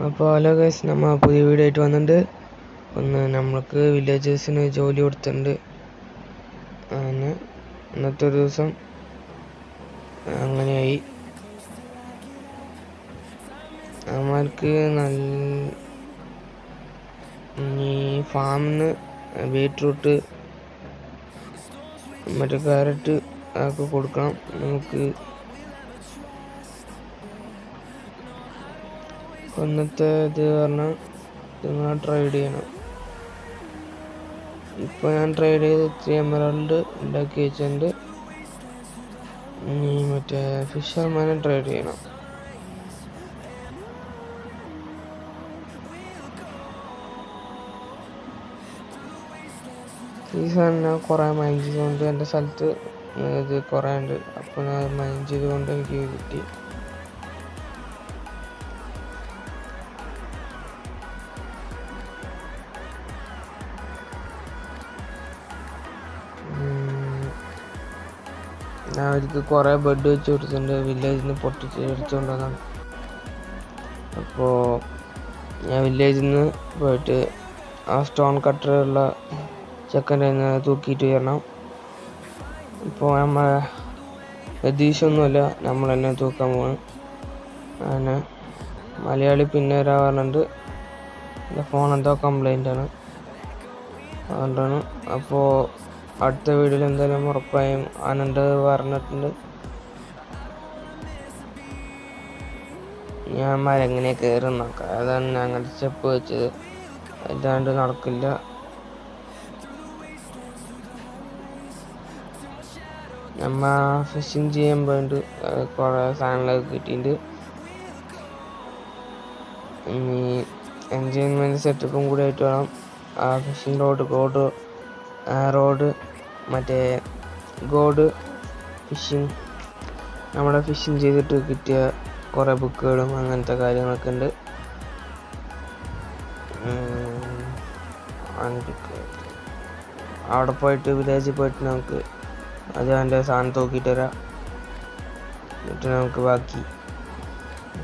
അപ്പോൾ hello guys, നമ്മൾ പുതിയ വീഡിയോ ആയിട്ട് വന്നിട്ടുണ്ട്. നമ്മൾക്ക് വില്ലേജേഴ്സിന് ജോലി കൊടുത്തിട്ടുണ്ട്. അങ്ങനെ ഇന്നത്തെ ഒരു ദിവസം അങ്ങനെയായി. നമ്മൾക്ക് ഫാമിൽ നിന്ന് ബീറ്റ്റൂട്ട് മറ്റേ ക്യാരറ്റ് ഒക്കെ കൊടുക്കണം. നമുക്ക് ഇന്നത്തെ ഇത് പറഞ്ഞാൽ നിങ്ങൾ ട്രേഡ് ചെയ്യണം. ഇപ്പോൾ ഞാൻ ട്രേഡ് ചെയ്ത് 3 എമറാൾഡ് ഉണ്ടാക്കി വെച്ചിട്ടുണ്ട്. മറ്റേ ഫിഷർമാനെ ട്രേഡ് ചെയ്യണം. ഈ സാധനം കുറേ മൈൻ ചെയ്തുകൊണ്ട് എൻ്റെ സ്ഥലത്ത് ഇത് കുറേ ഉണ്ട്. അപ്പോൾ ഞാൻ മൈൻ ചെയ്തുകൊണ്ട് എനിക്ക് കിട്ടി. ഞാൻ അവർക്ക് കുറേ ബെഡ് വെച്ച് കൊടുത്തിട്ടുണ്ട്. വില്ലേജിൽ നിന്ന് പൊട്ടിച്ച് എടുത്തുകൊണ്ടതാണ്. അപ്പോൾ ഞാൻ വില്ലേജിൽ നിന്ന് പോയിട്ട് ആ സ്റ്റോൺ കട്ടറുള്ള ചെക്കൻ്റെ നിന്ന് തൂക്കിയിട്ട് വരണം. ഇപ്പോൾ നമ്മൾ പ്രതീക്ഷയൊന്നുമില്ല, നമ്മൾ തന്നെ തൂക്കാൻ പോകണം. അങ്ങനെ മലയാളി പിന്നെ പറഞ്ഞിട്ടുണ്ട് എൻ്റെ ഫോൺ എന്തോ കംപ്ലൈൻ്റ് ആണ്, അതുകൊണ്ടാണ്. അപ്പോൾ അടുത്ത വീഡിയോയിൽ എന്തായാലും ഉറപ്പായും ആനന്ദ് പറഞ്ഞിട്ടുണ്ട്. ഞാൻ മരങ്ങനെ കയറി നോക്കാം, അതാണ് ഞങ്ങൾ സ്റ്റെപ്പ് വെച്ചത്, അല്ലാണ്ട് നടക്കില്ല. നമ്മ ഫിഷിങ് ചെയ്യാൻ വേണ്ടി കുറേ സാധനങ്ങളൊക്കെ കിട്ടിയിട്ടുണ്ട്. ഇനി എൻജോയ്മെൻറ്റ് സെറ്റപ്പും കൂടി ആയിട്ട് വേണം ആ ഫിഷിംഗ് റോഡ് മറ്റേ ഗോഡ് ഫിഷിങ്, നമ്മുടെ ഫിഷിങ് ചെയ്തിട്ട് കിട്ടിയ കുറേ ബുക്കുകളും അങ്ങനത്തെ കാര്യങ്ങളൊക്കെ ഉണ്ട്. അവിടെ പോയിട്ട് വില്ലേജിൽ പോയിട്ട് നമുക്ക് അത് അതിൻ്റെ സാധനം തൂക്കിയിട്ട് വരാം. എന്നിട്ട് നമുക്ക് ബാക്കി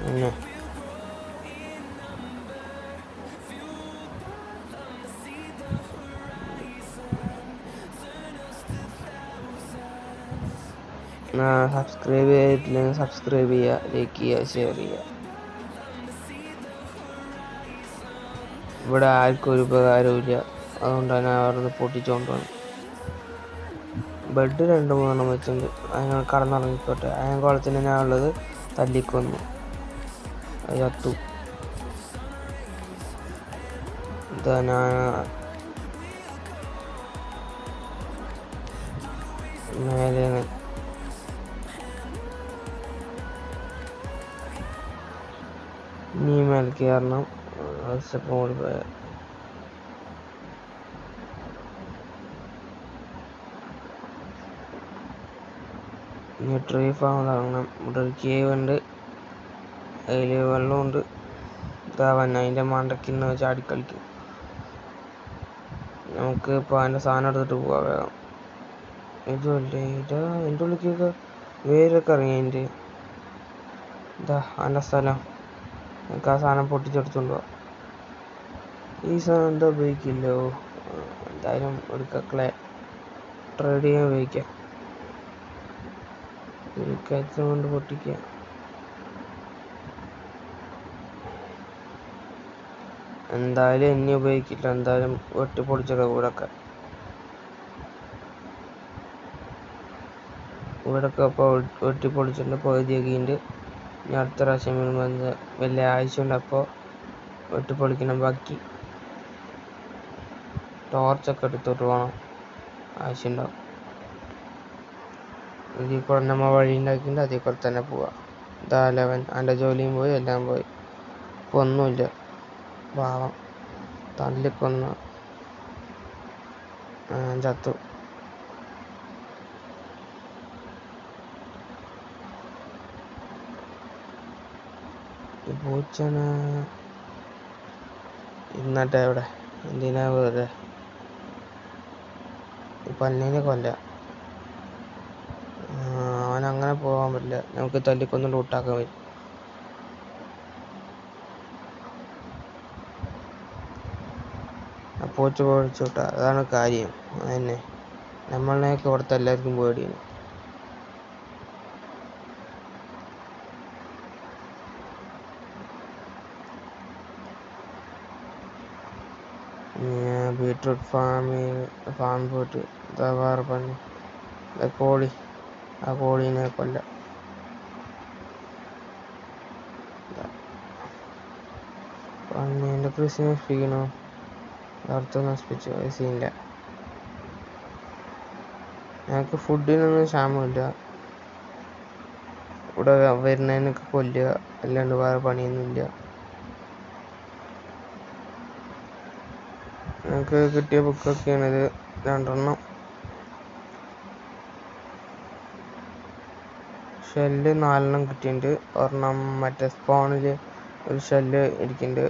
പിന്നെ സബ്സ്ക്രൈബ് ചെയ്തിട്ടില്ലെങ്കിൽ സബ്സ്ക്രൈബ് ചെയ്യുക, ലൈക്ക് ചെയ്യുക, ഷെയർ ചെയ്യുക. ഇവിടെ ആർക്കും ഒരു ഉപകാരമില്ല, അതുകൊണ്ടാണ് അവരത് പൊട്ടിച്ചുകൊണ്ട് വന്നു. ബെഡ് 2-3 വെച്ചിട്ടുണ്ട്. അതിന് കടന്നിറങ്ങിക്കോട്ടെ. അയൻകോളത്തിന് ഞാൻ ഉള്ളത് തല്ലിക്കൊന്നു, അത് ചത്തു. ഇതാ ഞാൻ മേലെ നീ മേലെ കയറണം. സ്റ്റെപ്പ് കൂടി പോയ ഇനി ട്രീ ഫാം തുടങ്ങണം. ഇവിടെ ഒരു കേവ് ഉണ്ട്, അതിൽ വെള്ളമുണ്ട്. ഇതാവൻ അതിൻ്റെ മണ്ടയ്ക്കിന്ന് ചാടിക്കളിക്കും. നമുക്ക് ഇപ്പോൾ അതിൻ്റെ സാധനം എടുത്തിട്ട് പോവാം വേഗം. ഇതല്ലേ ഇതാ എൻ്റെ ഉള്ളിലേക്ക് വേരൊക്കെ ഇറങ്ങി. അതിൻ്റെ ഇതാ അതിൻ്റെ സ്ഥലം. നമുക്ക് ആ സാധനം പൊട്ടിച്ചെടുത്തുകൊണ്ട് പോവാം. ഈ സാധനം എന്താ ഉപയോഗിക്കില്ലോ, എന്തായാലും എടുക്കളെ ട്രേഡ് ചെയ്യാൻ ഉപയോഗിക്കാം. ഒരു കയറ്റം കൊണ്ട് പൊട്ടിക്കുക. എന്തായാലും എന്നെ ഉപയോഗിക്കില്ല, എന്തായാലും വെട്ടിപ്പൊളിച്ചൊക്കെ ഇവിടൊക്കെ അപ്പോൾ വെട്ടിപ്പൊളിച്ചിട്ടുണ്ട്. പകുതിയൊക്കെയുണ്ട്. ഇനി അടുത്ത പ്രാവശ്യം വരുമ്പോൾ വലിയ ആവശ്യമുണ്ട്, അപ്പോൾ വെട്ടിപ്പൊളിക്കണം. ബാക്കി ടോർച്ചൊക്കെ എടുത്തോട്ട് പോകണം, ആവശ്യമുണ്ടാവും. ഇതിൽ കൂടെ നമ്മൾ വഴി ഉണ്ടാക്കിയിട്ട് അതിൽ കൂടെ തന്നെ പോവാം. ഇതാ 11 അതിൻ്റെ ജോലിയും പോയി, എല്ലാം പോയി. ഇപ്പോൾ ഒന്നുമില്ല, പാവം തല്ലിക്കൊന്ന് ചത്തു. പൂച്ചന ഇന്നട്ടെ എവിടെ, എന്തിനാ വെറുതെ പന്നീനെ കൊല്ല. അവനങ്ങനെ പോകാൻ പറ്റില്ല, നമുക്ക് തല്ലിക്കൊന്ന് ലൂട്ടാക്കാൻ പറ്റും. പൂച്ച പൊഴിച്ചു വിട്ട അതാണ് കാര്യം. അതന്നെ നമ്മളെയൊക്കെ ഇവിടുത്തെ എല്ലാവർക്കും പേടിയാണ്. ബീട്രൂട്ട് ഫാം പോയിട്ട് ഇതാ വേറെ പണി. കോഴി, ആ കോഴീനെ കൊല്ലാം. പന്നീൻ്റെ കൃഷി നശിപ്പിക്കണോ? അടുത്ത് നശിപ്പിച്ചു. സീനില്ല. ഞങ്ങൾക്ക് ഫുഡിനൊന്നും ക്ഷാമമില്ല. ഇവിടെ വരുന്നതിനൊക്കെ കൊല്ലുക, അല്ലാണ്ട് വേറെ പണിയൊന്നുമില്ല. ഞങ്ങൾക്ക് കിട്ടിയ ബുക്കൊക്കെയാണിത്, 2 ഷെല്ല് 4 കിട്ടിയിട്ടുണ്ട്. ഒരെണ്ണം മറ്റേ സ്പോണിൽ ഒരു ഷെല്ല് ഇരിക്കുന്നുണ്ട്.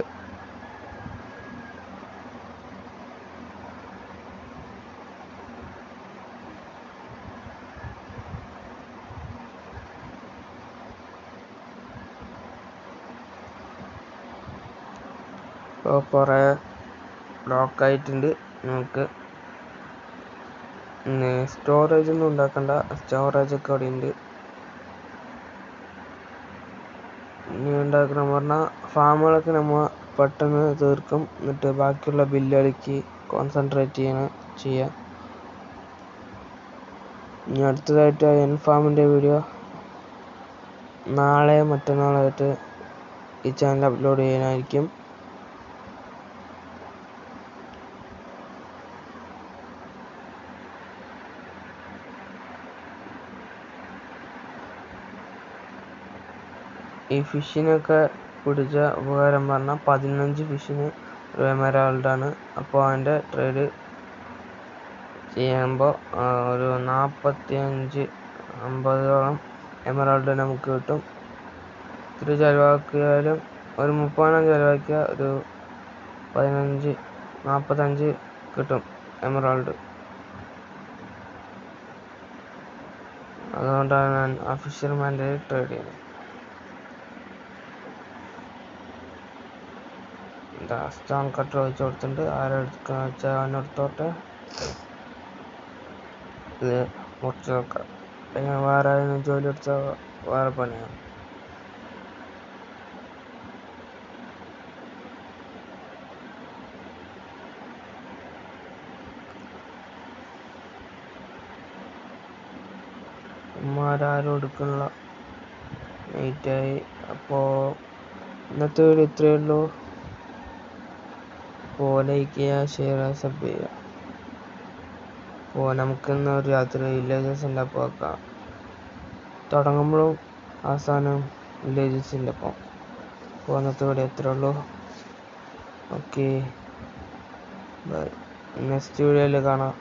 ഇപ്പോൾ കുറേ ബ്ലോക്കായിട്ടുണ്ട്. നമുക്ക് സ്റ്റോറേജ് ഒന്നും ഉണ്ടാക്കണ്ട, സ്റ്റോറേജൊക്കെ അവിടെ ഉണ്ട്. ഇനി ഉണ്ടാക്കണം പറഞ്ഞാൽ ഫാമുകളൊക്കെ നമ്മൾ പെട്ടെന്ന് തീർക്കും. എന്നിട്ട് ബാക്കിയുള്ള ബില്ലുകളിലേക്ക് കോൺസെൻട്രേറ്റ് ചെയ്യാം. ഇനി അടുത്തതായിട്ട് എൻഫാമിൻ്റെ വീഡിയോ നാളെ മറ്റന്നാളായിട്ട് ഈ ചാനൽ അപ്ലോഡ് ചെയ്യാനായിരിക്കും. ഈ ഫിഷിനൊക്കെ പിടിച്ച ഉപകാരം പറഞ്ഞാൽ 15 ഫിഷിന് ഒരു എമറാൾഡാണ്. അപ്പോൾ അതിൻ്റെ ട്രേഡ് ചെയ്യുമ്പോൾ ഒരു 45-50 എമറാൾഡ് നമുക്ക് കിട്ടും. ഇത്തിരി ചിലവാക്കിയാലും ഒരു 30 ചിലവാക്കിയാൽ ഒരു 15-45 കിട്ടും എമറാൾഡ്. അതുകൊണ്ടാണ് ഞാൻ ആ ഫിഷർമാൻ്റെ ട്രേഡ് ചെയ്യുന്നത്. സ്റ്റോൺ കട്ടർ വെച്ച് കൊടുത്തിട്ടുണ്ട്. ആരെടുക്കുന്ന വെച്ചാൽ അവനെടുത്തോട്ടെ. ഇത് മുറിച്ച് നോക്കാം. പിന്നെ വേറെ ആരെങ്കിലും ജോലി എടുത്താൽ വേറെ പണിയാണ്. ഉമ്മാരും എടുക്കുന്നില്ല, നൈറ്റായി. അപ്പോൾ ഇന്നത്തെ വീഡിയോ ഇത്രയേ ഉള്ളൂ. അപ്പോൾ ലൈക്ക് ചെയ്യുക, ഷെയർ ചെയ്യുക, സബ് ചെയ്യുക. അപ്പോൾ നമുക്കിന്ന് ഒരു രാത്രി വില്ലേജസിൻ്റെ ഒപ്പം വെക്കാം. തുടങ്ങുമ്പോഴും അവസാനം വില്ലേജസിൻ്റെ ഒപ്പം. അപ്പോൾ ഇന്നത്തെ വീഡിയോ ഇത്രയേ ഉള്ളൂ. Okay, by. നെക്സ്റ്റ് വീഡിയോയിൽ കാണാം.